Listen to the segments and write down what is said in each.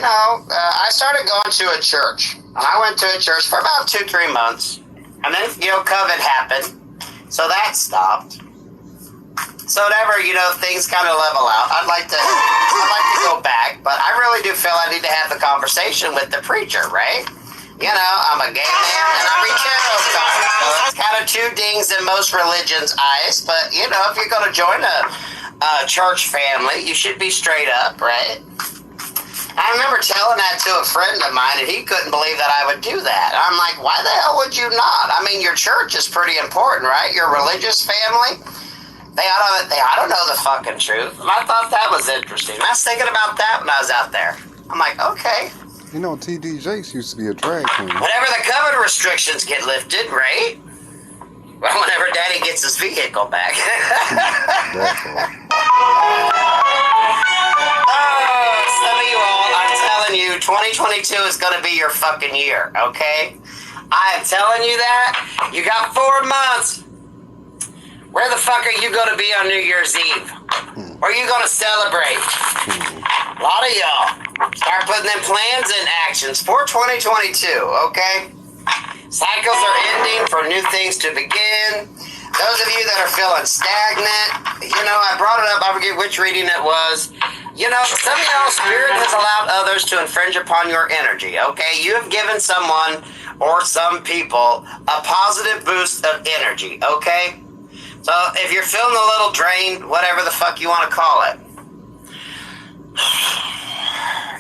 I started going to a church. And I went to a church for about 2-3 months. And then, COVID happened. So that stopped. So whenever, things kind of level out, I'd like to go back. But I really do feel I need to have the conversation with the preacher, right? I'm a gay man and I'm retarded. So it's kind of two dings in most religions' eyes. But, if you're going to join a church family, you should be straight up, right? I remember telling that to a friend of mine, and he couldn't believe that I would do that. I'm like, why the hell would you not? I mean, your church is pretty important, right? Your religious family, they ought to know the fucking truth. And I thought that was interesting. I was thinking about that when I was out there. I'm like, okay. T.D. Jakes used to be a drag queen. Whenever the COVID restrictions get lifted, right? Well, whenever Daddy gets his vehicle back. Some of you all, I'm telling you, 2022 is going to be your fucking year, okay? I am telling you that. You got 4 months. Where the fuck are you going to be on New Year's Eve? Where are you going to celebrate? A lot of y'all start putting them plans in actions for 2022, okay? Cycles are ending for new things to begin. Those of you that are feeling stagnant, I brought it up, I forget which reading it was. Some of y'all, Spirit has allowed others to infringe upon your energy, okay? You have given someone or some people a positive boost of energy, okay? So if you're feeling a little drained, whatever the fuck you want to call it,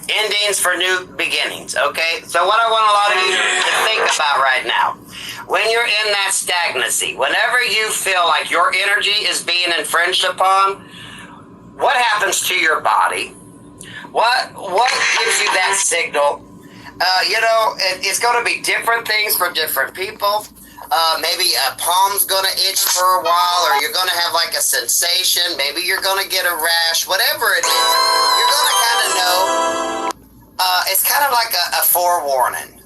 endings for new beginnings, okay? So what I want a lot of you to think about right now, when you're in that stagnancy, whenever you feel like your energy is being infringed upon, what happens to your body? What gives you that signal? It's going to be different things for different people. Maybe a palm's going to itch for a while, or you're going to have like a sensation. Maybe you're going to get a rash. Whatever it is, you're going to kind of know. It's kind of like a forewarning.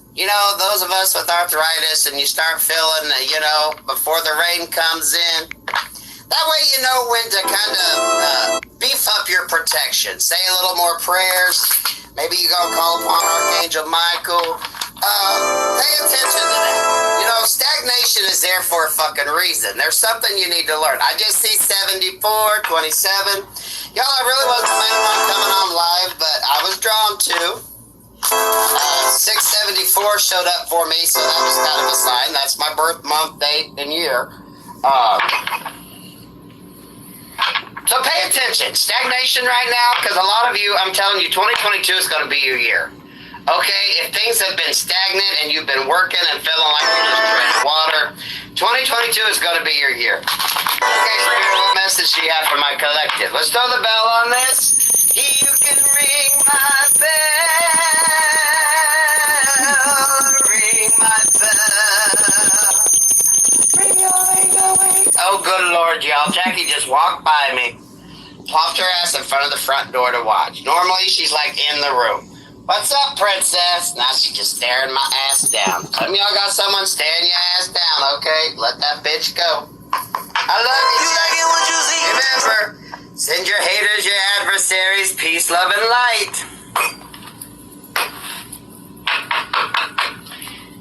Those of us with arthritis, and you start feeling, before the rain comes in. That way you know when to kind of beef up your protection. Say a little more prayers. Maybe you go call upon Archangel Michael. Pay attention to that. Stagnation is there for a fucking reason. There's something you need to learn. I just see 74, 27. Y'all, I really wasn't planning on coming on live, but I was drawn to. 674 showed up for me, so that was kind of a sign. That's my birth month, date, and year. So pay attention. Stagnation right now, because a lot of you, I'm telling you, 2022 is going to be your year. Okay, if things have been stagnant and you've been working and feeling like you're just treading water, 2022 is going to be your year. Okay, Spirit, what message do you have for my collective? Let's throw the bell on this. You can ring my bell. Ring my bell. Ring. Oh, good Lord, y'all. Jackie just walked by me, plopped her ass in front of the front door to watch. Normally, she's like in the room. What's up, princess? Now she's just staring my ass down. Some of y'all got someone staring your ass down, okay? Let that bitch go. I love you. You like it what you see? Remember, send your haters, your adversaries, peace, love, and light.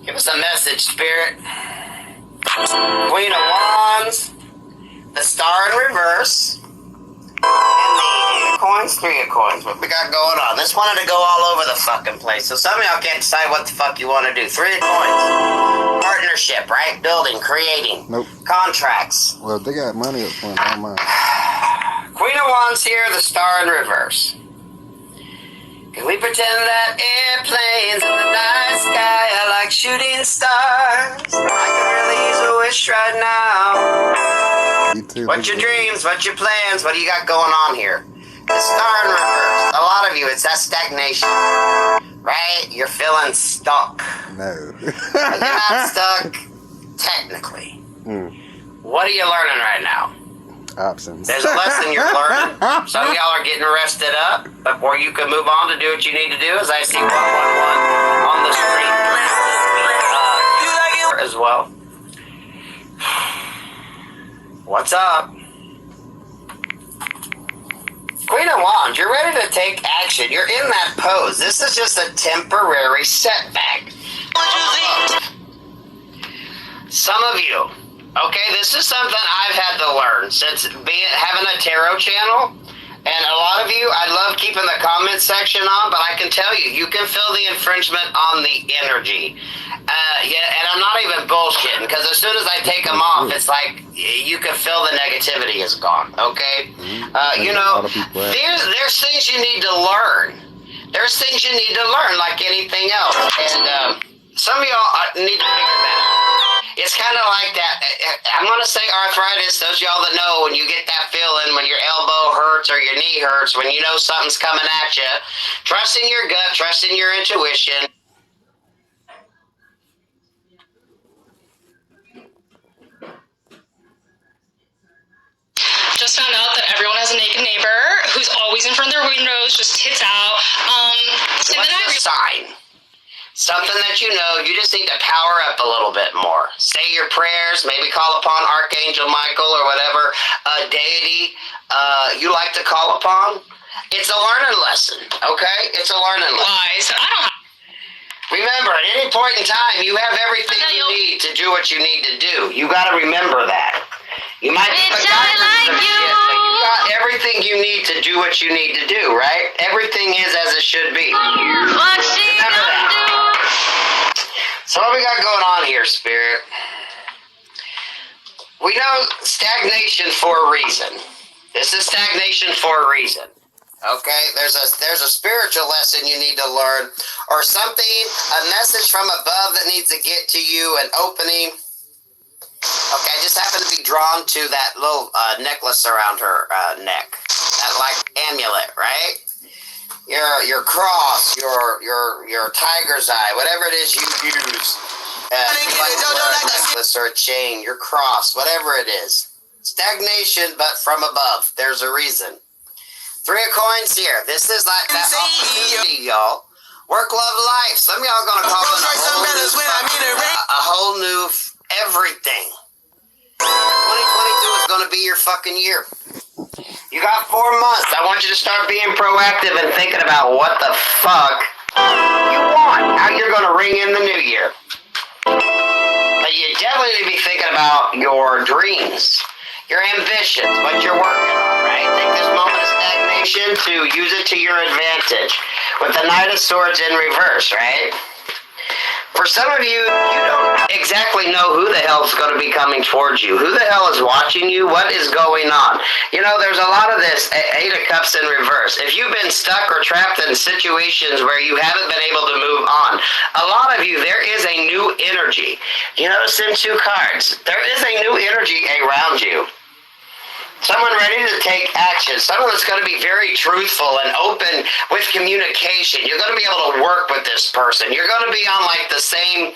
Give us a message, Spirit. Queen of Wands, the Star in reverse, and the coins, 3 of coins. What we got going on? This wanted to go all over the fucking place. So some of y'all can't decide what the fuck you want to do. 3 of coins. Partnership, right? Building, creating. Nope. Contracts. Well, they got money up front. I don't mind. Queen of Wands here, the Star in reverse. Can we pretend that airplanes in the night sky are like shooting stars? I could really use a wish right now. What's your dreams? What's your plans? What do you got going on here? The Star in reverse. A lot of you, it's that stagnation. Right? You're feeling stuck. No. You're not stuck, technically. What are you learning right now? Options. There's a lesson you're learning. Some of y'all are getting rested up before you can move on to do what you need to do. As I see 111 on the screen as well. What's up? Queen of Wands, you're ready to take action. You're in that pose. This is just a temporary setback. Some of you, okay, this is something I've had to learn since having a tarot channel. And a lot of you, I love keeping the comment section on, but I can tell you, you can feel the infringement on the energy. Yeah, and I'm not even bullshitting, because as soon as I take them off, it's like you can feel the negativity is gone, okay? You know, there's things you need to learn. There's things you need to learn like anything else. And some of y'all need to figure that out. It's kind of like that. I'm going to say arthritis. Those of y'all that know, when you get that feeling, when your elbow hurts or your knee hurts, when you know something's coming at you, trust in your gut, trust in your intuition. Just found out that everyone has a naked neighbor who's always in front of their windows, just tits out. And What's then the sign? Something that you know, you just need to power up a little bit more. Say your prayers, maybe call upon Archangel Michael or whatever deity you like to call upon. It's a learning lesson, okay? It's a learning lesson. Lies. I don't have. Remember, at any point in time, you have everything you need to do what you need to do. You got to remember that. You might be some shit, but you got everything you need to do what you need to do, right? Everything is as it should be. Remember that. So what we got going on here, Spirit? We know stagnation for a reason. This is stagnation for a reason. Okay, there's a spiritual lesson you need to learn, or something, a message from above that needs to get to you, an opening. Okay, I just happen to be drawn to that little necklace around her neck, that like amulet, right? Your cross, your tiger's eye, whatever it is you use, like a necklace or a chain, your cross, whatever it is. Stagnation, but from above. There's a reason. 3 of coins here. This is like that opportunity, y'all. Work, love, life. Some of y'all gonna call it a whole new everything. 2022 is gonna be your fucking year. You got 4 months. I want you to start being proactive and thinking about what the fuck you want. How you're gonna ring in the new year. But you definitely need to be thinking about your dreams, your ambitions, what you're working on, right? Take this moment of stagnation to use it to your advantage. With the Knight of Swords in reverse, right? For some of you, you don't exactly know who the hell is going to be coming towards you. Who the hell is watching you? What is going on? You know, there's a lot of this 8 of Cups in reverse. If you've been stuck or trapped in situations where you haven't been able to move on, a lot of you, there is a new energy. You notice in 2 cards, there is a new energy around you. Someone ready to take action. Someone that's going to be very truthful and open with communication. You're going to be able to work with this person. You're going to be on like the same,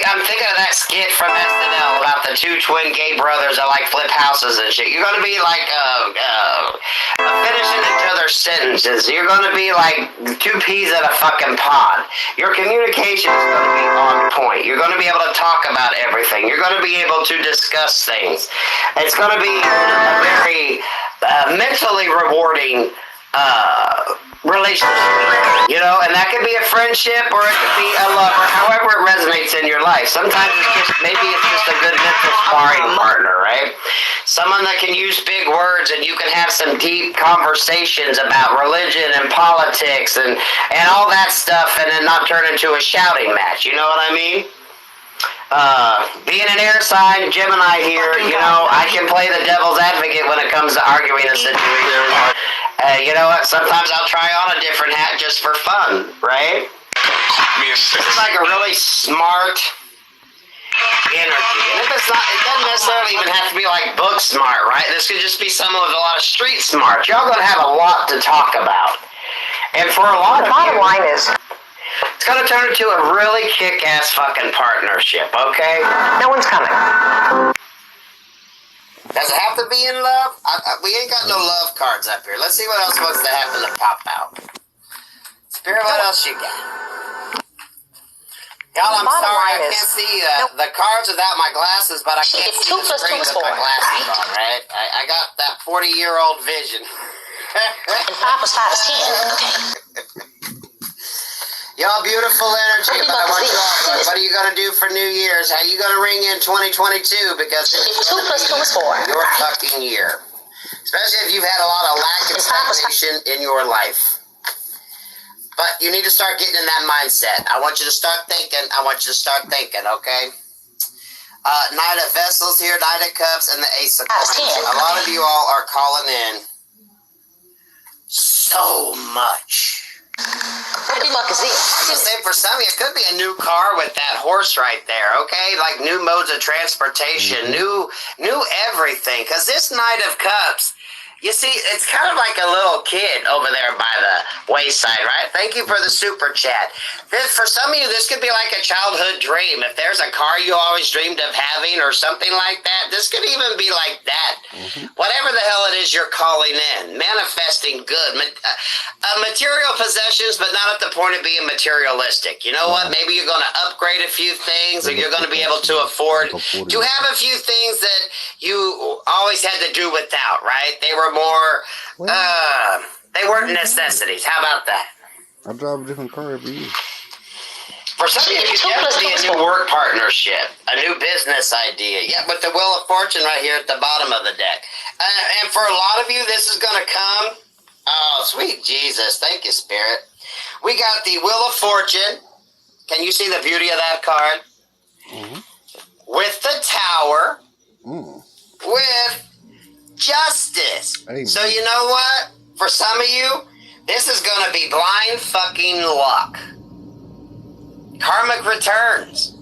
I'm thinking of that skit from SNL about the 2 twin gay brothers that like flip houses and shit. You're going to be like finishing each other's sentences. You're going to be like 2 peas in a fucking pod. Your communication is going to be on point. You're going to be able to talk about everything. You're going to be able to discuss things. It's going to be a very mentally rewarding relationship, you know, and that could be a friendship or it could be a lover, however it resonates in your life. Sometimes maybe it's just a good mental sparring partner, right? Someone that can use big words and you can have some deep conversations about religion and politics and all that stuff, and then not turn into a shouting match, you know what I mean? Being an air sign, Gemini here, you know, I can play the devil's advocate when it comes to arguing a situation. You know what? Sometimes I'll try on a different hat just for fun, right? This is like a really smart energy. And if it's not, it doesn't necessarily even have to be like book smart, right? This could just be someone with a lot of street smart. Y'all gonna have a lot to talk about. And for a lot of you, bottom line is, it's gonna turn into a really kick-ass fucking partnership, okay? No one's coming. Does it have to be in love? We ain't got no love cards up here. Let's see what else wants to happen to pop out. Spirit, what else you got? Y'all, I'm Bottom sorry, I line can't is- see the cards without my glasses, but I can't It's see 2 the plus 2 screen is with my 4. glasses on, right? I got that 40-year-old vision. And 5 plus 5 is 10. Y'all, beautiful energy, but I want you all, what are you going to do for New Year's? How you going to ring in 2022? Because If 2 plus 2 is 4. your fucking year. Especially if you've had a lot of lack and stagnation in your life. But you need to start getting in that mindset. I want you to start thinking. Okay? Knight of Vessels here, Knight of Cups, and the Ace of Coins. A lot of you all are calling in so much. What the fuck is I'm gonna this? say for some of you, it could be a new car with that horse right there, okay? Like new modes of transportation, new everything. Because this Knight of Cups, you see, it's kind of like a little kid over there by the wayside, right? Thank you for the super chat. For some of you, this could be like a childhood dream. If there's a car you always dreamed of having or something like that, this could even be like that. Whatever the hell it is you're calling in, manifesting good. Material possessions, but not at the point of being materialistic. You know what? Maybe you're going to upgrade a few things, or you're going to be able to afford to have a few things that you always had to do without, right? They were more, they weren't necessities. How about that? I drive a different car every year. For some of you, it could definitely be a new work partnership, a new business idea. Yeah, with the Wheel of Fortune right here at the bottom of the deck. And for a lot of you, this is going to come. Oh, sweet Jesus. Thank you, Spirit. We got the Wheel of Fortune. Can you see the beauty of that card? With the Tower. With Justice. Amen. So you know what? For some of you, this is going to be blind fucking luck. Karmic returns.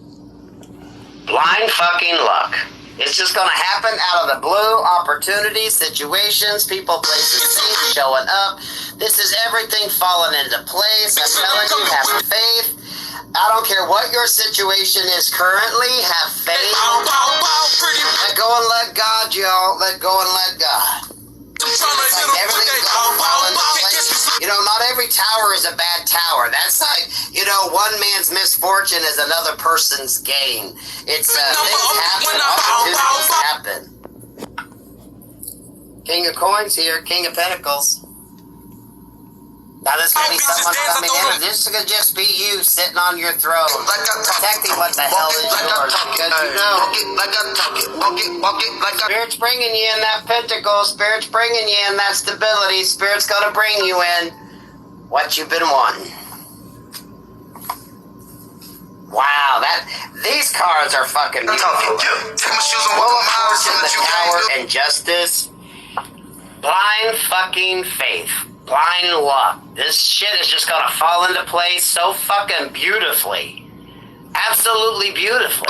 Blind fucking luck. It's just going to happen out of the blue. Opportunities, situations, people, places, things showing up. This is everything falling into place. I'm telling you, have faith. I don't care what your situation is currently. Have faith. Let go and let God, y'all. Let go and let God. It's like everything's gonna fall into place. You know, not every tower is a bad tower. That's like, you know, one man's misfortune is another person's gain. It's things happen, opportunities happen. King of Coins here, King of Pentacles. Now this could be someone coming in, or this could just be you sitting on your throne, protecting what the hell is yours, because you know. Spirit's bringing you in that pentacle, Spirit's bringing you in that stability, Spirit's gonna bring you in what you've been wanting. Wow, these cards are fucking beautiful. Wheel of Fortune, the Tower, and Justice. Blind fucking faith. Blind luck. This shit is just gonna fall into place so fucking beautifully. Absolutely beautifully.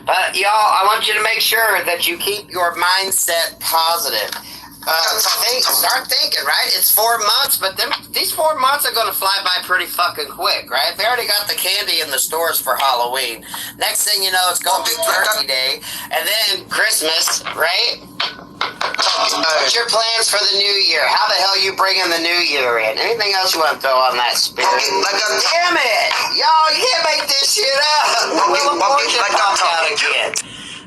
But y'all, I want you to make sure that you keep your mindset positive. Start thinking, right? It's 4 months, but these 4 months are gonna fly by pretty fucking quick, right? They already got the candy in the stores for Halloween. Next thing you know, it's gonna be Turkey Day, and then Christmas, right? What's your plans for the new year? How the hell you bringing the new year in? Anything else you want to throw on that Spirit? Damn it! Y'all, you can't make this shit up! The Wheel of Fortune popped out again.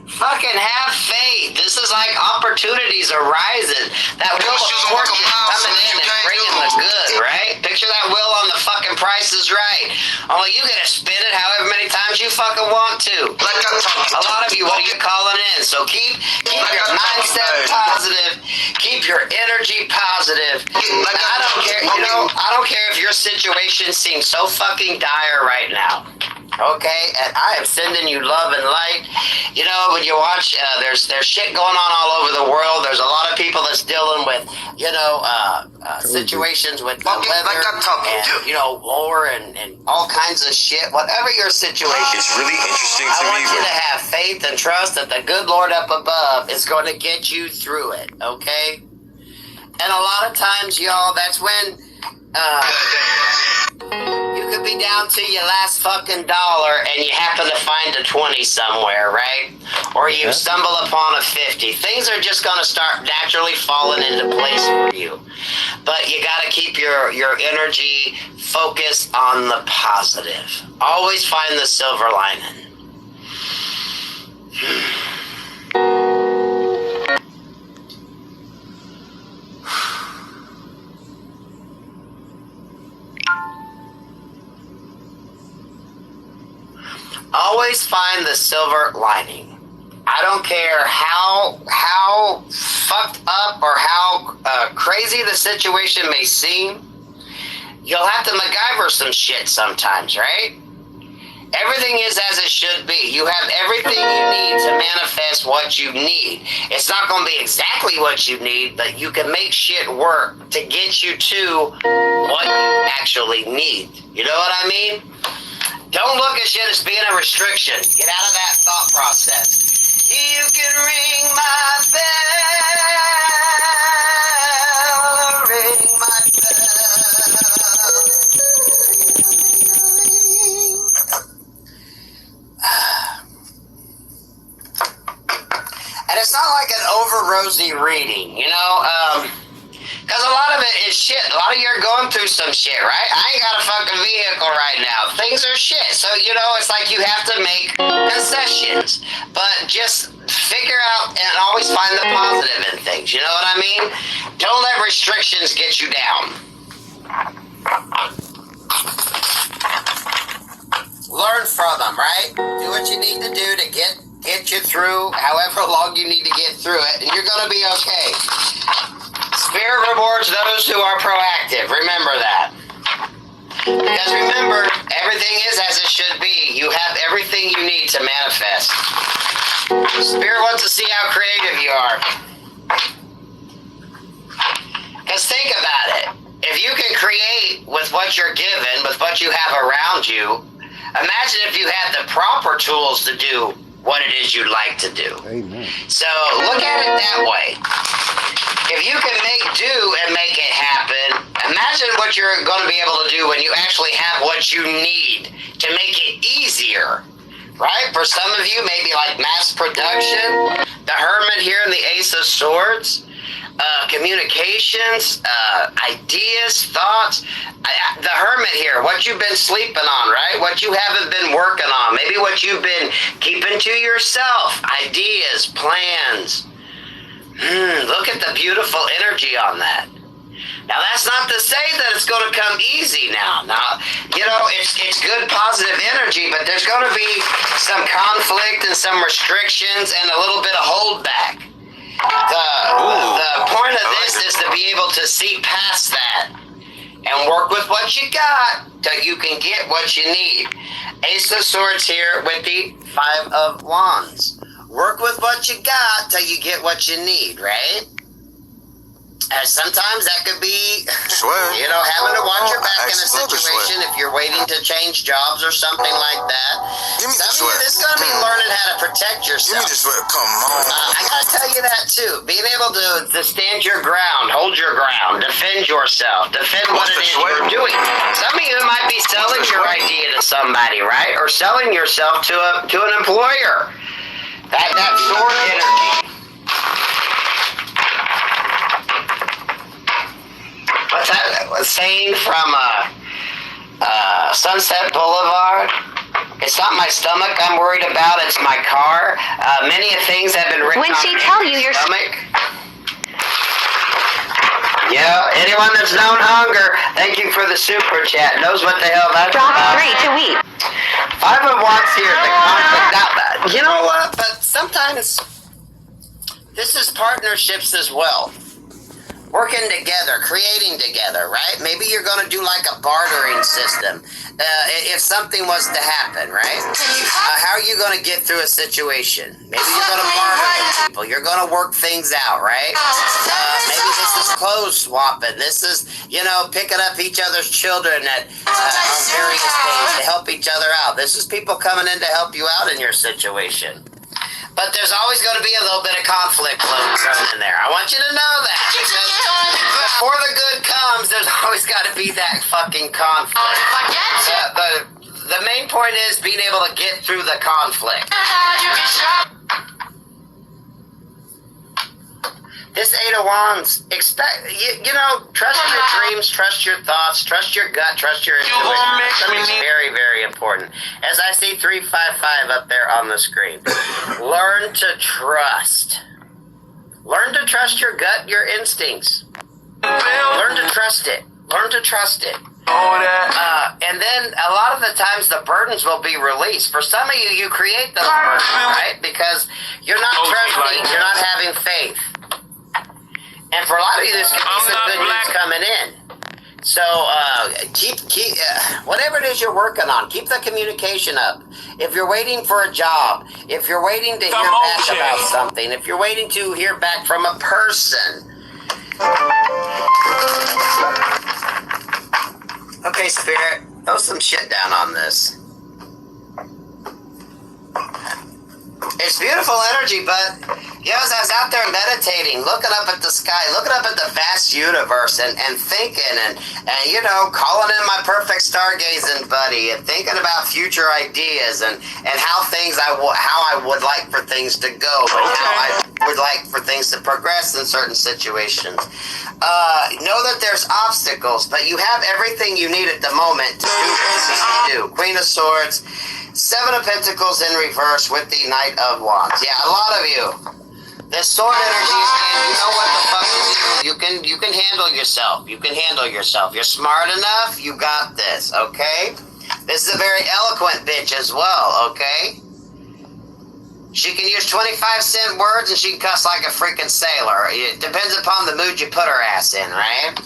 Fucking have faith. This is like opportunities arising. That Wheel of Fortune coming in and bringing the good, right? Picture that wheel on the fucking Price is Right. Only you gotta spin it however many times you fucking want to. A lot of you, what are you calling in? So keep your mindset positive. Keep your energy positive. I don't care, I don't care if your situation seems so fucking dire right now. Okay, and I am sending you love and light. You know, when you watch, there's shit going on all over the world. There's a lot of people that's dealing with, situations with the weather and, war and all kinds of shit. Whatever your situation, It's really interesting I to want me. you to have faith and trust that the good Lord up above is going to get you through it, okay? And a lot of times, y'all, that's when you could be down to your last fucking dollar and you happen to find a 20 somewhere, right? Or you stumble upon a 50. Things are just going to start naturally falling into place for you. But you got to keep your energy focused on the positive. Always find the silver lining. Always find the silver lining. I don't care how fucked up or how crazy the situation may seem. You'll have to MacGyver some shit sometimes, right? Everything is as it should be. You have everything you need to manifest what you need. It's not going to be exactly what you need, but you can make shit work to get you to what you actually need. You know what I mean? Don't look at shit as being a restriction. Get out of that thought process. You can ring my bell, ring my bell. And it's not like an over rosy reading, you know? Because a lot of it is shit. A lot of you are going through some shit, right? I ain't got a fucking vehicle right now. Things are shit. So, you know, it's like you have to make concessions. But just figure out and always find the positive in things. You know what I mean? Don't let restrictions get you down. Learn from them, right? Do what you need to do to get you through however long you need to get through it. And you're going to be okay. Spirit rewards those who are proactive. Remember that. Because remember, everything is as it should be. You have everything you need to manifest. Spirit wants to see how creative you are. Because think about it. If you can create with what you're given, with what you have around you, imagine if you had the proper tools to do what it is you'd like to do. Amen. So look at it that way. If you can make do and make it happen, imagine what you're going to be able to do when you actually have what you need to make it easier, right? For some of you, maybe like mass production, the Hermit here and the Ace of Swords, communications, ideas, thoughts. The Hermit here, what you've been sleeping on, right? What you haven't been working on. Maybe what you've been keeping to yourself. Ideas, plans. Look at the beautiful energy on that. Now, that's not to say that it's going to come easy now. Now, you know, it's good, positive energy, but there's going to be some conflict and some restrictions and a little bit of holdback. The point of this is to be able to see past that and work with what you got till you can get what you need. Ace of Swords here with the Five of Wands. Work with what you got till you get what you need, right? And sometimes that could be, you know, having to watch your back in a situation if you're waiting to change jobs or something like that. Some of you, this is going to be learning how to protect yourself. Come on. I got to tell you that, too. Being able to stand your ground, hold your ground, defend yourself, defend what it is you're doing. Some of you might be selling your idea to somebody, right? Or selling yourself to an employer. That sword energy. What's that saying from Sunset Boulevard? It's not my stomach I'm worried about, it's my car. Many things have been written When on she tell you your stomach. Yeah, anyone that's known hunger, thank you for the super chat, knows what the hell that's drop about. 3 to eat. Five of Wands here, the conflict out that. You know what? But sometimes this is partnerships as well. Working together, creating together, right? Maybe you're going to do like a bartering system. If something was to happen, right? How are you going to get through a situation? Maybe you're going to barter with people. You're going to work things out, right? Maybe this is clothes swapping. This is, you know, picking up each other's children at on various days to help each other out. This is people coming in to help you out in your situation. But there's always going to be a little bit of conflict floating in there. I want you to know that. Because before the good comes, comes, there's always got to be that fucking conflict. The main point is being able to get through the conflict. This Eight of Wands, trust your dreams, trust your thoughts, trust your gut, trust your intuition. Something's very, very important. As I see 355 up there on the screen, learn to trust. Learn to trust your gut, your instincts. Learn to trust it. Learn to trust it. And then a lot of the times the burdens will be released. For some of you, you create those burdens, right? Because you're not trusting, you're not having faith. And for a lot of you, there's going to be some good news coming in. So keep whatever it is you're working on, keep the communication up. If you're waiting for a job, if you're waiting to hear back about something, if you're waiting to hear back from a person. Okay, Spirit, throw some shit down on this. It's beautiful energy, but as I was out there meditating, looking up at the sky, looking up at the vast universe, and thinking, and calling in my perfect stargazing buddy, and thinking about future ideas, and how I would like for things to go, and how I would like for things to progress in certain situations. Know that there's obstacles, but you have everything you need at the moment to do what you need to do. Queen of Swords, Seven of Pentacles in reverse with the Knight of Wands. Yeah, a lot of you. This sword energy, man, you know what the fuck you can handle yourself. You can handle yourself. You're smart enough. You got this, okay? This is a very eloquent bitch as well, okay? She can use 25-cent words and she can cuss like a freaking sailor. It depends upon the mood you put her ass in, right?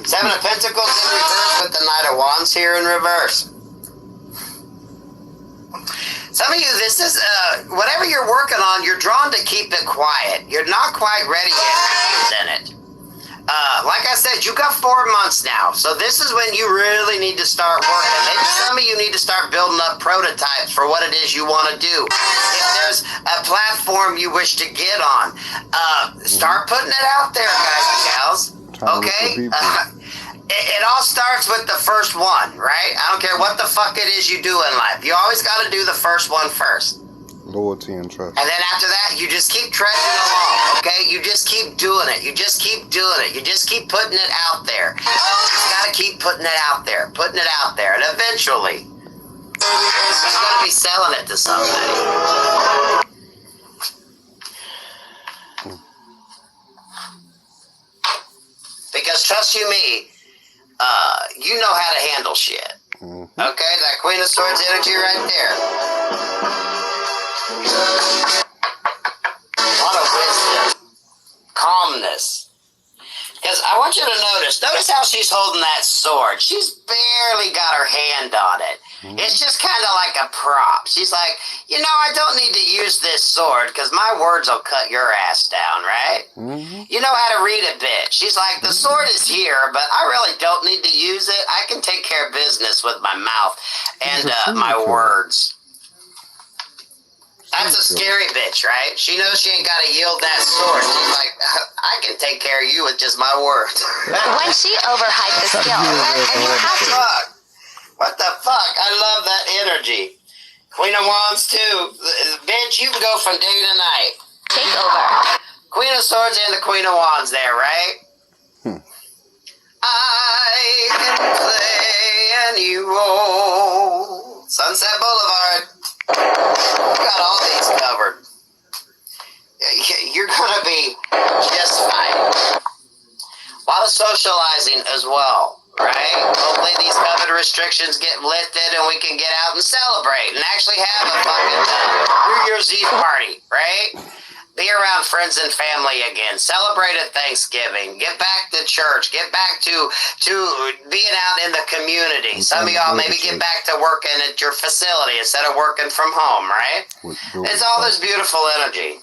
Seven of Pentacles in reverse with the Knight of Wands here in reverse. Some of you, this is, whatever you're working on, you're drawn to keep it quiet. You're not quite ready yet to use in it. Like I said, you got 4 months now. So this is when you really need to start working. Maybe some of you need to start building up prototypes for what it is you want to do. If there's a platform you wish to get on, start putting it out there, guys and gals. Okay? It all starts with the first one, right? I don't care what the fuck it is you do in life. You always got to do the first one first. Loyalty and trust. And then after that, you just keep trudging along, okay? You just keep doing it. You just keep doing it. You just keep putting it out there. You just got to keep putting it out there, putting it out there. And eventually, you're going to be selling it to somebody. Because trust you me, you know how to handle shit. Okay, that Queen of Swords energy right there. A lot of wisdom, calmness. Because I want you to notice how she's holding that sword. She's barely got her hand on it. It's just kind of like a prop. She's like, I don't need to use this sword because my words will cut your ass down, right? You know how to read a bit. She's like, the sword is here, but I really don't need to use it. I can take care of business with my mouth and my words. That's a scary bitch, right? She knows she ain't got to yield that sword. She's like, I can take care of you with just my words. When she overhyped the skill, and you have to. What the fuck? I love that energy. Queen of Wands too. Bitch, you can go from day to night. Take over. Queen of Swords and the Queen of Wands there, right? I can play any role. Sunset Boulevard. We got all these covered. You're gonna be just fine. A lot of socializing as well, right? Hopefully these COVID restrictions get lifted and we can get out and celebrate and actually have a fucking New Year's Eve party, right? Be around friends and family again. Celebrate at Thanksgiving. Get back to church. Get back to being out in the community. Some of y'all maybe get back to working at your facility instead of working from home, right? It's all this beautiful energy.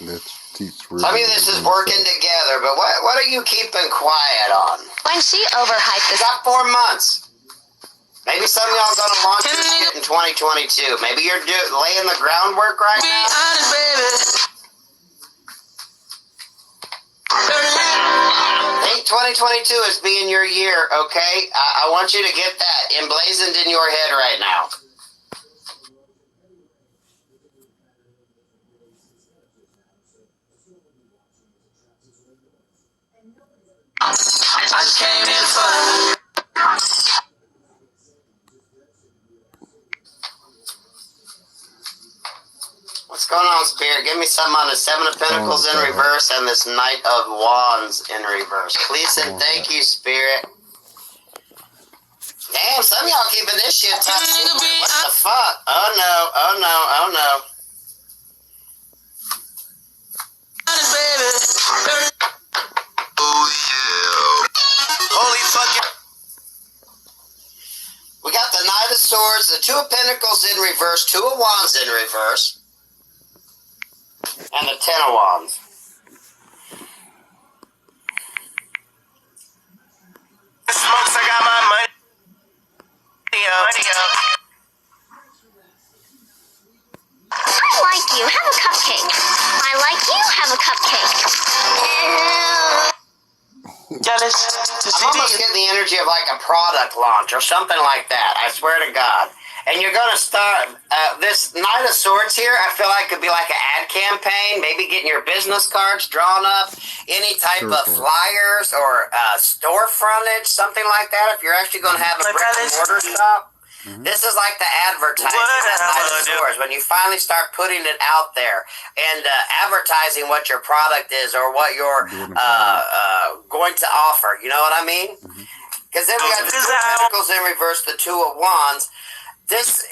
Some of you, this is working together, but what are you keeping quiet on? When she overhyped You the got 4 months. Maybe some of y'all gonna launch this shit in 2022. Maybe you're laying the groundwork right now. I think 2022 2022 is being your year, okay? I want you to get that emblazoned in your head right now. I came in for. What's going on, Spirit? Give me something on the Seven of Pentacles in reverse and this Knight of Wands in reverse. Please and thank you, Spirit. Damn, some of y'all keeping this shit top secret. What the fuck? Oh no, oh no, oh no. Oh yeah. Holy fucking. We got the Knight of Swords, the Two of Pentacles in reverse, Two of Wands in reverse, and the Ten of Wands. Smokes, I got my money up. I like you. Have a cupcake. I like you. Have a cupcake. Jealous. I'm almost getting the energy of like a product launch or something like that. I swear to God. And you're going to start, this Knight of Swords here, I feel like could be like an ad campaign, maybe getting your business cards drawn up, any type of flyers or store frontage, something like that. If you're actually going to have a brick and mortar shop, this is like the advertising, that Knight of Swords. When you finally start putting it out there and advertising what your product is or what you're going to offer, you know what I mean? Because then we got the Two of Pentacles in reverse, the Two of Wands. This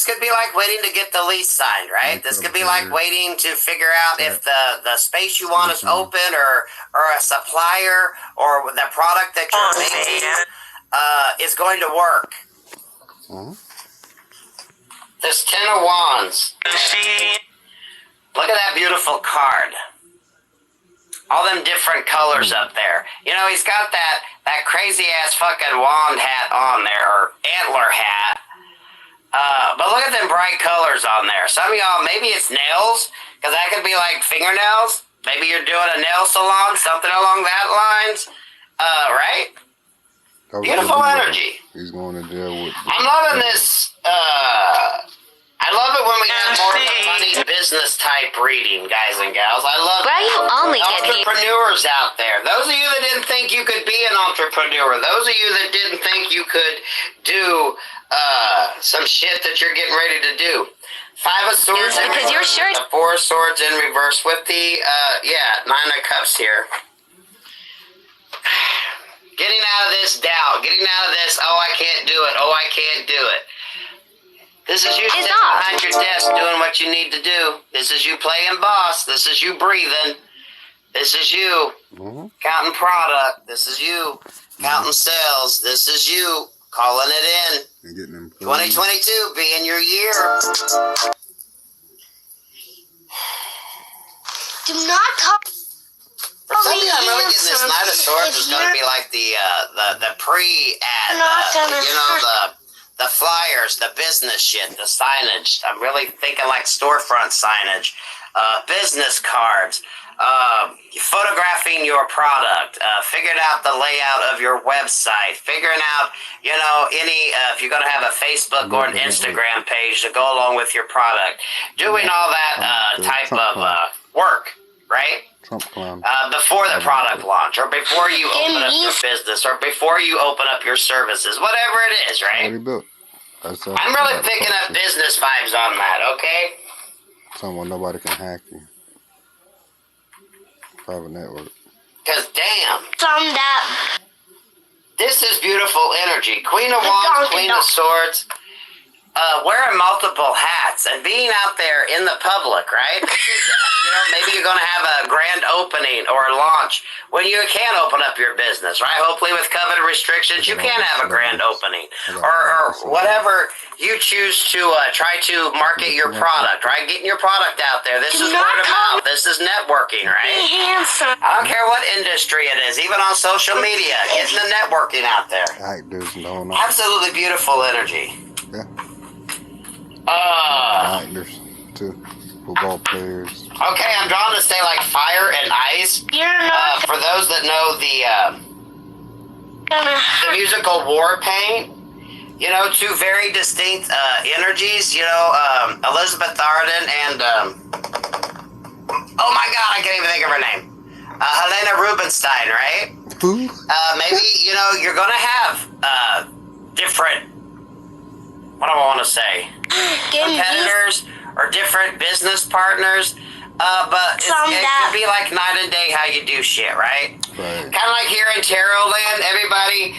could be like waiting to get the lease signed, right? This could be like waiting to figure out if the space you want is open or a supplier or the product that you're making is going to work. This Ten of Wands. Look at that beautiful card. All them different colors up there. You know, he's got that crazy ass fucking wand hat on there, or antler hat. But look at them bright colors on there. Some of y'all, maybe it's nails, because that could be like fingernails. Maybe you're doing a nail salon, something along that lines. Right? Beautiful energy. He's going to jail with. I'm loving this. I love it when we have more of a money business type reading, guys and gals. I love Where you only get entrepreneurs out there. Those of you that didn't think you could be an entrepreneur. Those of you that didn't think you could do some shit that you're getting ready to do. Five of Swords in because you're reverse, sure. the Four of Swords in reverse with the Nine of Cups here. Getting out of this doubt, getting out of this, oh, I can't do it, oh, I can't do it. This is you sitting behind your desk doing what you need to do. This is you playing boss. This is you breathing. This is you counting product. This is you counting sales. This is you calling it in. And getting them 2022 being your year. Do not call. For some of you, I'm really getting this Knight of Swords is going to be like the pre-ad, the flyers, the business shit, the signage. I'm really thinking like storefront signage, business cards, photographing your product, figuring out the layout of your website, figuring out, any, if you're going to have a Facebook or an Instagram page to go along with your product, doing all that type of work, right? Trump clown. Before the product launch, or before you open up your business, or before you open up your services, whatever it is, right? Already built. I'm really picking up business vibes on that, okay? Someone nobody can hack you. Private network. Because damn. From that. This is beautiful energy. Queen of Wands, Queen of Swords. Wearing multiple hats and being out there in the public, right? Maybe you're going to have a grand opening or a launch when you can open up your business, right? Hopefully with COVID restrictions, you can have a grand opening or whatever you choose to try to market your product, right? Getting your product out there. This is word of mouth. This is networking, right? I don't care what industry it is, even on social media, getting the networking out there. Actors and all that. Absolutely beautiful energy. Yeah. Actors too. Football players. Okay, I'm drawn to say like fire and ice. For those that know the musical War Paint. You know, two very distinct energies. You know, Elizabeth Arden and oh my God, I can't even think of her name. Helena Rubinstein, right? Who? Maybe, you know, you're gonna have different, what do I want to say, competitors or different business partners, but it could be like night and day how you do shit, right? Right. Kind of like here in Tarot Land, everybody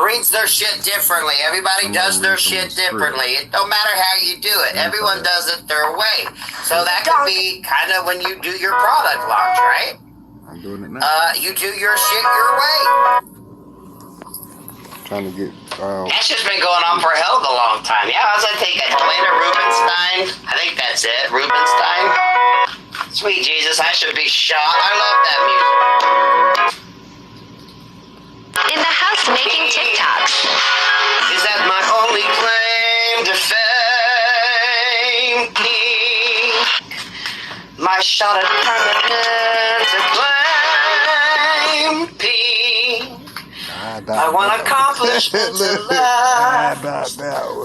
reads their shit differently. Everybody does their shit differently. It don't matter how you do it. Everyone does it their way. So that could be kind of when you do your product launch, right? I'm doing it now. You do your shit your way. Trying to get. That's just been going on for a hell of a long time. Yeah, I was gonna take it. Helena Rubinstein. I think that's it. Rubinstein. Sweet Jesus, I should be shot. I love that music. In the house making TikToks. Is that my only claim to fame? My shot at permanent acclaim. I want accomplishments in life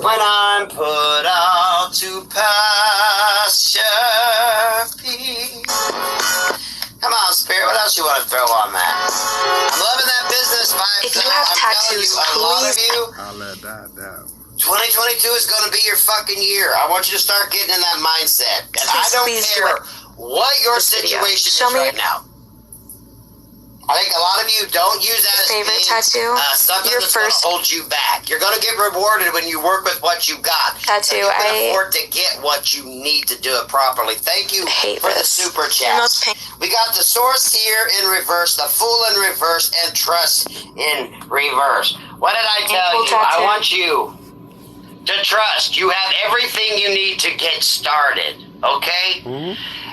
when I'm put out to pasture peace. Come on, Spirit, what else you want to throw on that? I'm loving that business vibe. If you have tattoos, a lot of please. you, I'll let that down. 2022 is going to be your fucking year. I want you to start getting in that mindset. And I don't Please do care it. what your This video. situation Show is me right now. I think a lot of you don't use that as Favorite being, tattoo? something Your that's going to first- hold you back. You're going to get rewarded when you work with what you got. Tattoo, So you can I afford to get what you need to do it properly. Thank you hate for the this. super The chat. most pain- We got the Source here in reverse, the Fool in reverse, and Trust in reverse. What did I tell Cool you? I tattoo. want you to trust. You have everything you need to get started. Okay?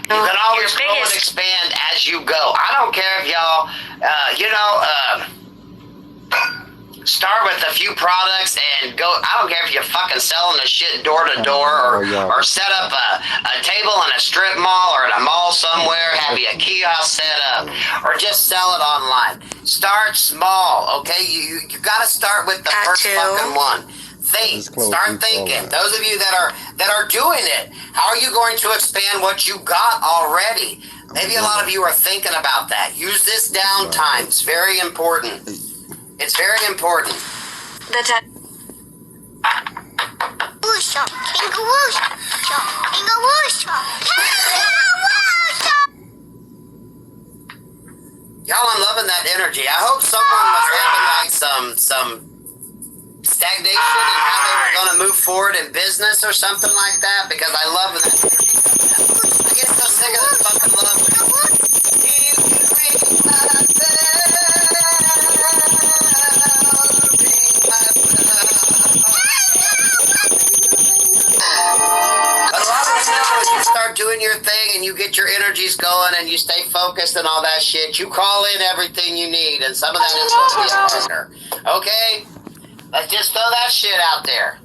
You can always Your grow and biggest- expand as you go. I don't care if y'all, start with a few products and go. I don't care if you're fucking selling the shit door to door or set up a table in a strip mall or in a mall somewhere, have you a kiosk set up, or just sell it online. Start small, okay? You got to start with the first Tattoo. fucking one. Think. Just close Start each thinking. one. Those of you that are doing it, how are you going to expand what you got already? Maybe a lot of you are thinking about that. Use this downtime. It's very important. It's very important. The tat- Whoosh, finger whoosh, finger whoosh. Y'all, I'm loving that energy. I hope someone was having like some stagnation in how they were going to move forward in business or something like that, because I love that energy. I get so sick of this fucking love. But a lot of you know, when you start doing your thing and you get your energies going and you stay focused and all that shit, you call in everything you need, and some of that is going to be a partner. Okay? Let's just throw that shit out there.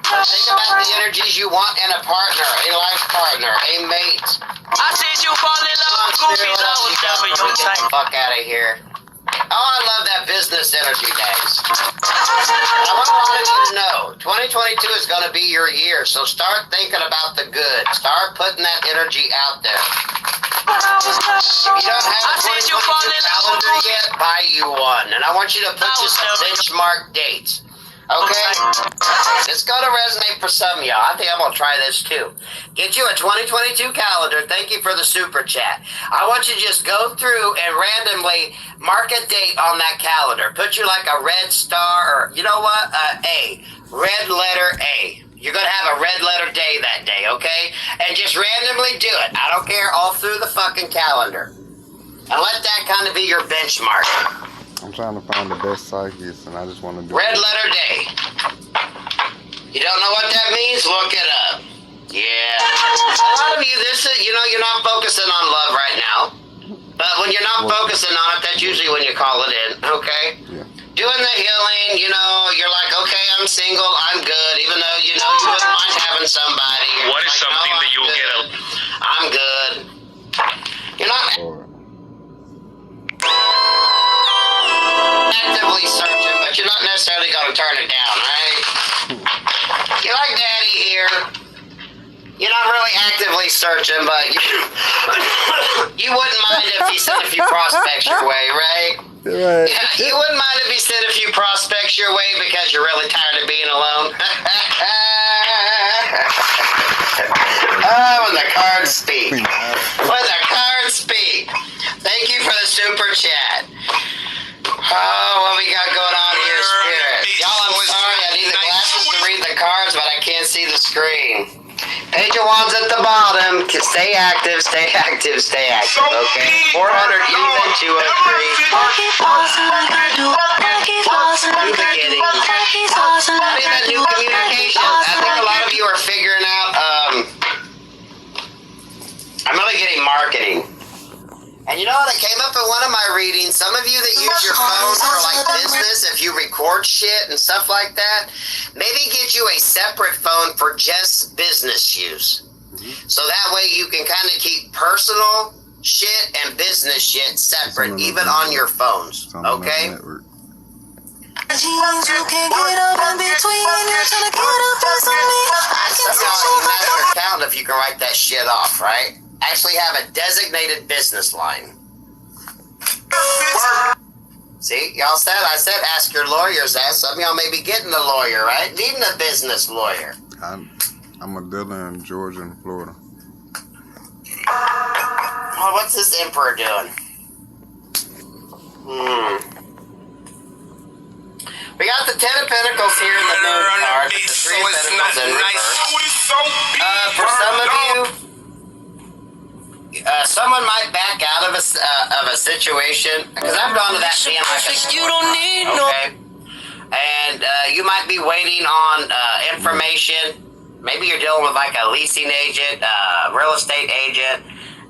Think about the energies you want in a partner, a life partner, a mate. I said you fall in love with Goofy, I was never your Get type. the fuck out of here. Oh, I love that business energy, guys. I want a lot of you to know, 2022 is going to be your year, so start thinking about the good. Start putting that energy out there. If you don't have a 2022 calendar yet, buy you one. And I want you to put you some benchmark dates. Okay? It's going to resonate for some of y'all. I think I'm going to try this too. Get you a 2022 calendar. Thank you for the super chat. I want you to just go through and randomly mark a date on that calendar. Put you like a red star or, you know what? A. Red letter A. You're going to have a red letter day that day, okay? And just randomly do it. I don't care. All through the fucking calendar. And let that kind of be your benchmark. I'm trying to find the best psychics, and I just want to do Red it. letter day. You don't know what that means? Look it up. Yeah. A lot of you, this is, you know, you're not focusing on love right now. But when you're not focusing on it, that's usually when you call it in, okay? Yeah. Doing the healing, you know, you're like, okay, I'm single, I'm good, even though, you know, you wouldn't mind having somebody. You're What is like, something no, that you'll get a... I'm good. You're not... Or You're not really actively searching, but you wouldn't mind if he sent a few prospects your way, right? Right. Yeah, you wouldn't mind if he sent a few prospects your way because you're really tired of being alone. When the cards speak. When the cards speak. Thank you for the super chat. Oh, what we got going on here, Spirit? Y'all, I'm sorry. I need the glasses to read the cards, but I can't see the screen. Page of Wands at the bottom. Stay active, stay active, stay active. Okay. 400 even, 203. New beginning. New communications. I think a lot of you are figuring out. I'm really getting marketing. And you know what? I came up in one of my readings. Some of you that use your phone for like business, if you record shit and stuff like that, maybe get you a separate phone for just business use. So that way you can kind of keep personal shit and business shit separate, even on your phones. Okay? Some of y'all can ask your accountant if you can write that shit off, right? Actually have a designated business line. See, y'all said, I said ask your lawyers that. Some of y'all may be getting a lawyer, right? Needing a business lawyer. I'm a dealer in Georgia and Florida. Oh, what's this emperor doing? We got the 10 of Pentacles here in the moon card, with the 3 of Pentacles in reverse. For some of you, someone might back out of a situation, because I've gone to that being like a sport, okay? And you might be waiting on information. Maybe you're dealing with like a leasing agent, real estate agent,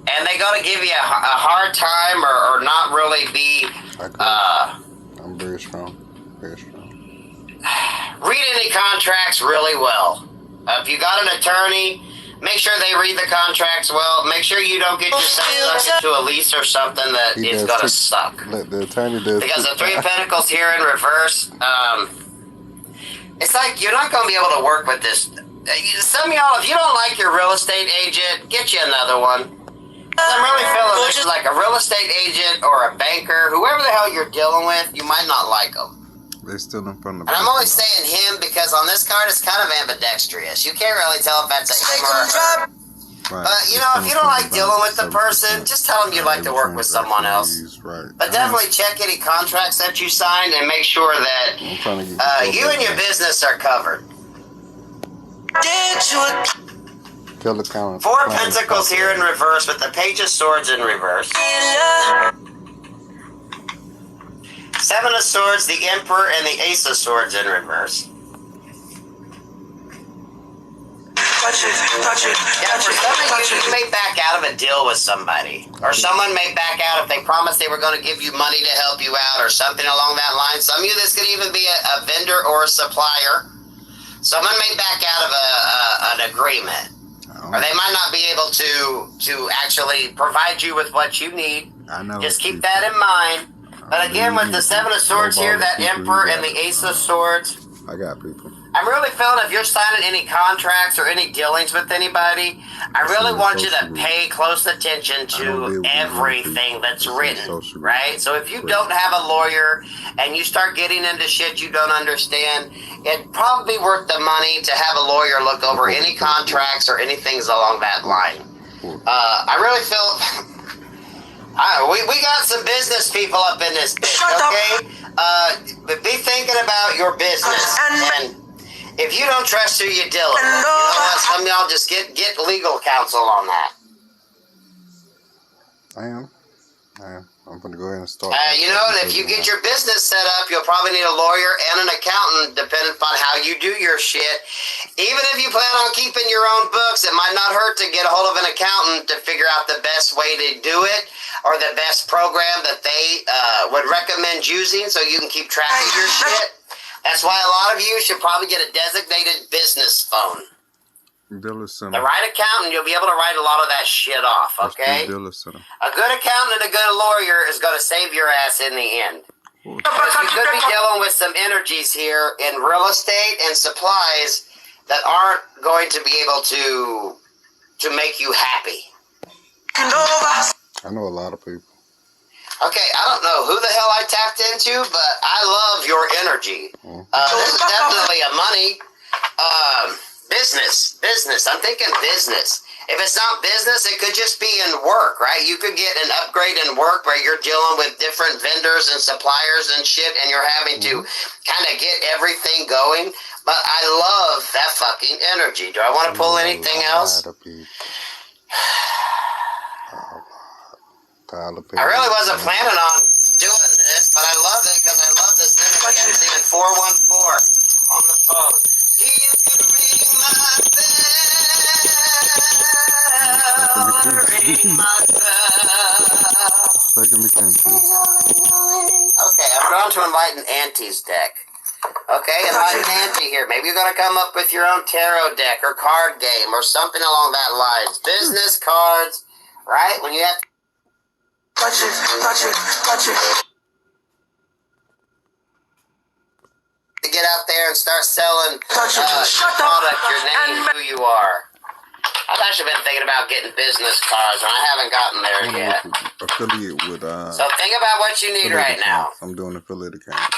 and they got to give you a hard time or not really be. I'm very strong. Very strong. Read any contracts really well. If you got an attorney, make sure they read the contracts well. Make sure you don't get yourself stuck into a lease or something that is going to suck. Let the attorney do. Because the 3 of Pentacles here in reverse, it's like you're not going to be able to work with this. Some of y'all, if you don't like your real estate agent, get you another one. I'm really feeling this is like a real estate agent or a banker, whoever the hell you're dealing with, you might not like them. They're still in front of the. And I'm only saying him because on this card it's kind of ambidextrous. You can't really tell if that's a him or a her. Right. But you know, if you don't like dealing with the person, just tell them you'd like to work with someone else. Right. But definitely check any contracts that you signed and make sure that you and your business are covered. Kill the count. 4 of Pentacles here in reverse with the Page of Swords in reverse. 7 of Swords, the Emperor, and the Ace of Swords in reverse. Yeah, for some of you may back out of a deal with somebody. Or someone may back out if they promised they were going to give you money to help you out or something along that line. Some of you, this could even be a vendor or a supplier. Someone may back out of an agreement. Or they might not be able to actually provide you with what you need. I know. Just keep that in mind. But again, with the 7 of Swords here, that Emperor, and the Ace of Swords, I got people. I'm really feeling if you're signing any contracts or any dealings with anybody, I really want you to pay close attention to everything that's written, right? So if you don't have a lawyer and you start getting into shit you don't understand, it'd probably be worth the money to have a lawyer look over any contracts or anything along that line. I really feel... we got some business people up in this bitch, okay? But be thinking about your business. And if you don't trust who you're dealing with, you know what? Some of y'all just get legal counsel on that. I am. I'm going to go ahead and start. You know, and if you get your business set up, you'll probably need a lawyer and an accountant, depending upon how you do your shit. Even if you plan on keeping your own books, it might not hurt to get a hold of an accountant to figure out the best way to do it or the best program that they would recommend using so you can keep track of your shit. That's why a lot of you should probably get a designated business phone. Dealer center. The right accountant, you'll be able to write a lot of that shit off, okay? Dealer center. A good accountant and a good lawyer is going to save your ass in the end. Because you could be dealing with some energies here in real estate and supplies that aren't going to be able to make you happy. I know a lot of people. Okay, I don't know who the hell I tapped into, but I love your energy. This is definitely a money business. I'm thinking business. If it's not business, it could just be in work, right? You could get an upgrade in work where you're dealing with different vendors and suppliers and shit, and you're having to kind of get everything going. But I love that fucking energy. Do I want to pull anything else? I really wasn't planning on doing this, but I love it because I love this energy. I'm seeing 414 on the phone. You can ring my bell, ring my bell. Second attention. Okay, I'm drawn to Enlightened Auntie's deck. Okay, Enlightened Auntie here. Maybe you're going to come up with your own tarot deck or card game or something along that lines. Business cards, right? When you have Touch it. to get out there and start selling product, your name, who you are. I've actually been thinking about getting business cards, and I haven't gotten there yet. Affiliate with So think about what you need right now. I'm doing affiliate accounts.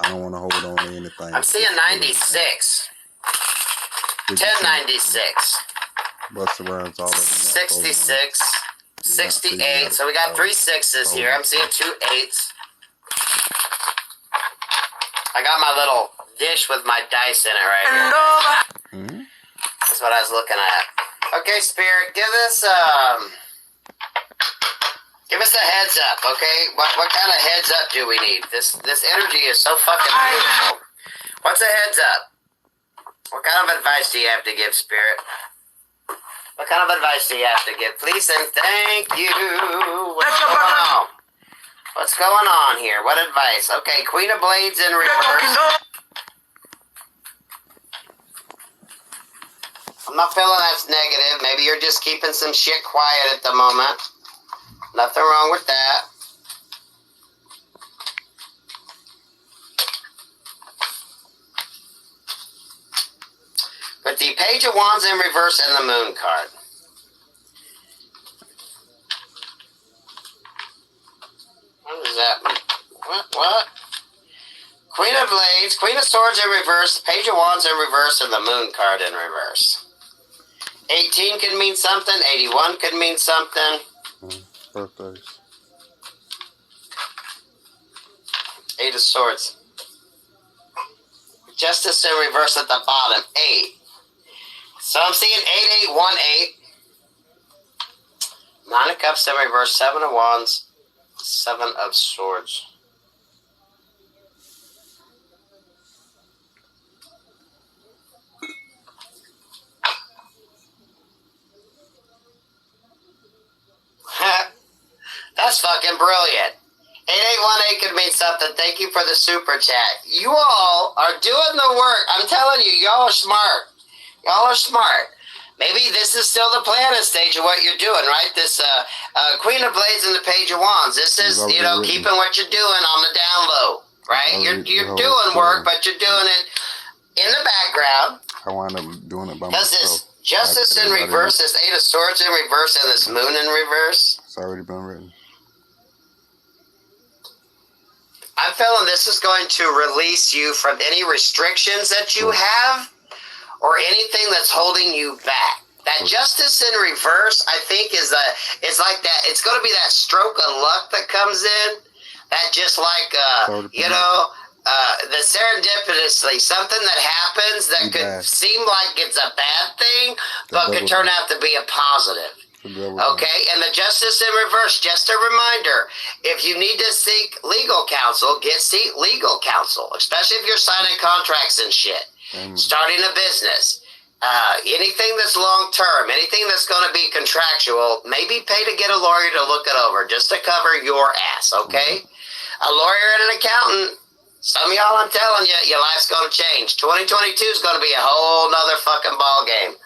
I don't want to hold on to anything. I'm seeing 96, 1096, Busta Rhymes, all of them. 66, 68. So we got 3 6s here. I'm seeing 2 8s. I got my little dish with my dice in it right here. Mm-hmm. That's what I was looking at. Okay, Spirit, give us a heads up, okay? What kind of heads up do we need? This energy is so fucking beautiful. What's a heads up? What kind of advice do you have to give, Spirit? What kind of advice do you have to give? Please and thank you. What's going on? What's going on here? What advice? Okay, Queen of Blades in reverse. I'm not feeling that's negative. Maybe you're just keeping some shit quiet at the moment. Nothing wrong with that. But the Page of Wands in reverse and the Moon card. What does that mean? What? Queen of Blades, Queen of Swords in reverse, Page of Wands in reverse, and the Moon card in reverse. 18 could mean something, 81 could mean something. Birthdays. 8 of Swords. Justice in reverse at the bottom, 8. So I'm seeing 8818. 9 of Cups in reverse, 7 of Wands, 7 of Swords. That's fucking brilliant. 8818 could mean something. Thank you for the super chat. You all are doing the work. I'm telling you, y'all are smart. Y'all are smart. Maybe this is still the planning stage of what you're doing, right? This Queen of Blades and the Page of Wands. This is, keeping what you're doing on the down low, right? You're doing work, but you're doing it in the background. I wind up doing it by Does myself. this Justice in reverse, this 8 of Swords in reverse, and this Moon in reverse? It's already been written. I'm feeling this is going to release you from any restrictions that you have or anything that's holding you back. That Justice in reverse, I think, is like that. It's going to be that stroke of luck that comes in. That just like, the serendipitously, something that happens that could seem like it's a bad thing, but could turn out to be a positive. Okay, and the Justice in reverse, just a reminder, if you need to seek legal counsel, seek legal counsel, especially if you're signing contracts and shit, starting a business, anything that's long-term, anything that's going to be contractual, maybe pay to get a lawyer to look it over, just to cover your ass, okay? A lawyer and an accountant, some of y'all, I'm telling you, your life's going to change. 2022 is going to be a whole nother fucking ball game.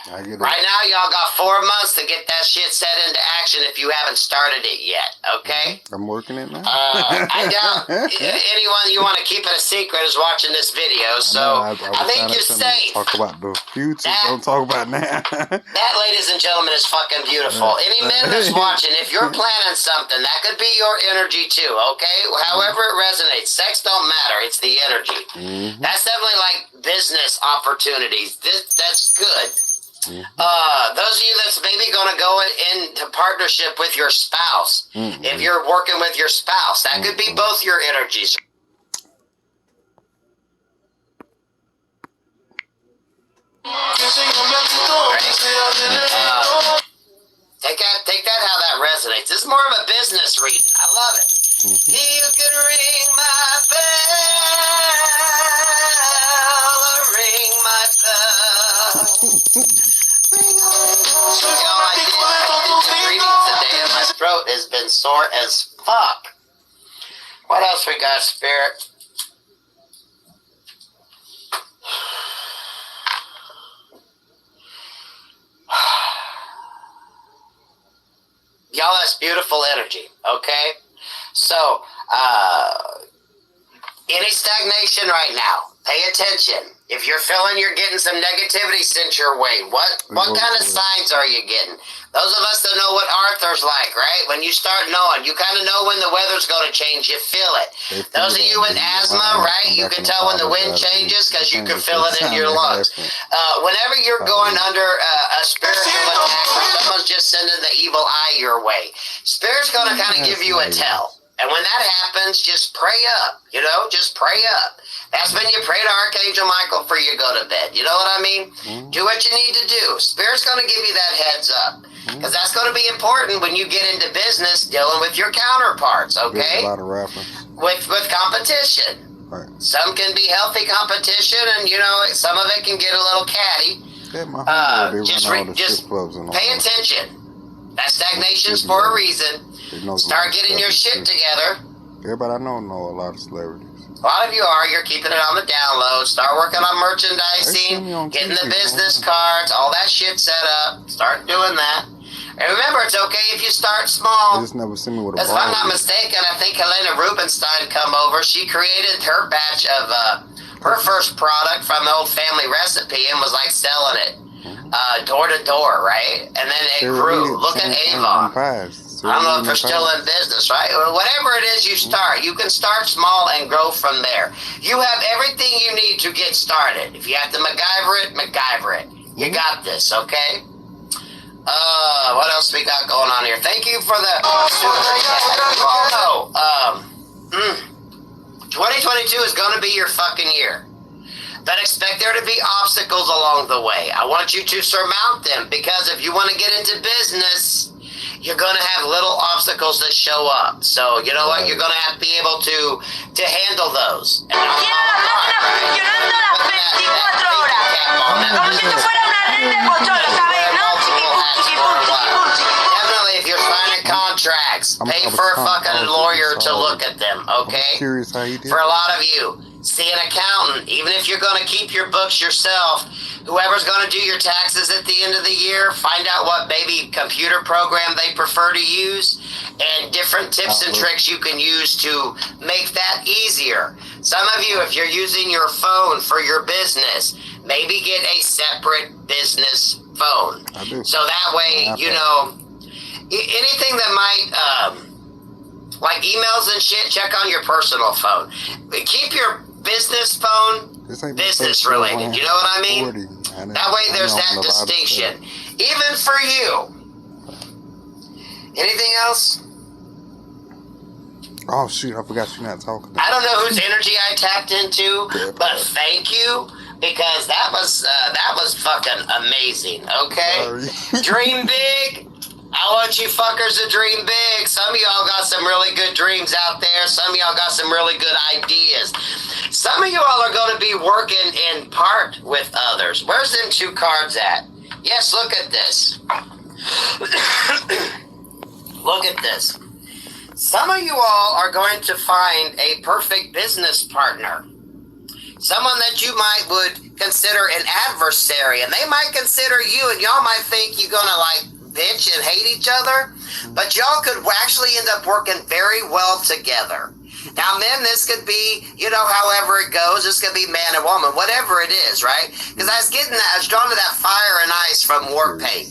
I get it. Right now, y'all got 4 months to get that shit set into action if you haven't started it yet, okay? I'm working it now. I doubt anyone you want to keep it a secret is watching this video, so I think you're safe. Talk about the future, don't talk about now. That, ladies and gentlemen, is fucking beautiful. Any men that's watching, if you're planning something, that could be your energy too, okay? However it resonates. Sex don't matter. It's the energy. That's definitely like business opportunities. That's good. Those of you that's maybe going to go into partnership with your spouse, if you're working with your spouse, that could be both your energies. Take that how that resonates. This is more of a business reading. I love it. You can ring my bell, ring my bell. Y'all, I did 2 readings today and my throat has been sore as fuck. What else we got, Spirit? Y'all, that's beautiful energy, okay? So, any stagnation right now, pay attention. If you're feeling you're getting some negativity sent your way, what kind of signs are you getting? Those of us that know what Arthur's like, right? When you start knowing, you kind of know when the weather's going to change. You feel it. Those of you with asthma, right? You can tell when the wind changes because you can feel it in your lungs. Whenever you're going under a spiritual attack or someone's just sending the evil eye your way, Spirit's going to kind of give you a tell. And when that happens, just pray up, just pray up. That's when you pray to Archangel Michael before you go to bed. You know what I mean? Do what you need to do. Spirit's going to give you that heads up. Because that's going to be important when you get into business dealing with your counterparts, okay? A lot of rapping. With competition. Right. Some can be healthy competition, and, some of it can get a little catty. Yeah, Just pay attention. That stagnation's for a reason. Start getting your shit together. Everybody I know a lot of celebrities. A lot of you are. You're keeping it on the download. Start working on merchandising, getting the business cards, all that shit set up. Start doing that. And remember, it's okay if you start small. They just never seen me with a If I'm not mistaken, I think Helena Rubinstein come over. She created her batch of her first product from the old family recipe and was like selling it door to door, right? And then it grew. Look at Avon. I don't know if they're still in business, right? Whatever it is you start, you can start small and grow from there. You have everything you need to get started. If you have to MacGyver it. You got this, okay? What else we got going on here? Thank you for the super chat. You all know, 2022 is going to be your fucking year. But expect there to be obstacles along the way. I want you to surmount them because if you want to get into business, you're going to have little obstacles that show up. So, you know what? You're going to have to be able to handle those. And definitely, if you're signing contracts, pay for a fucking lawyer to look at them, okay? I'm curious how you did. For a lot of you, see an accountant. Even if you're going to keep your books yourself, whoever's going to do your taxes at the end of the year, find out what maybe computer program they prefer to use and different tips and tricks you can use to make that easier. Some of you, if you're using your phone for your business, maybe get a separate business phone. I do. So that way, anything that might, like emails and shit, check on your personal phone. Keep your business phone business related. You know what I mean? That way there's that distinction. Even for you. Anything else? Oh shoot, I forgot you're not talking. I don't know whose energy I tapped into, but thank you. Because that was fucking amazing, okay? Dream big. I want you fuckers to dream big. Some of y'all got some really good dreams out there. Some of y'all got some really good ideas. Some of you all are going to be working in part with others. Where's them 2 cards at? Yes, look at this. Look at this. Some of you all are going to find a perfect business partner. someone that you would consider an adversary, and they might consider you, and y'all might think you're gonna like bitch and hate each other, but y'all could actually end up working very well together. Now, men, this could be, however it goes. This could be man and woman, whatever it is, right? Because I was drawn to that Fire and Ice from War Pink.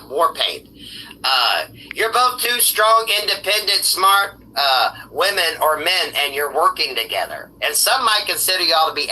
War Paint. You're both two strong, independent, smart women or men, and you're working together. And some might consider y'all to be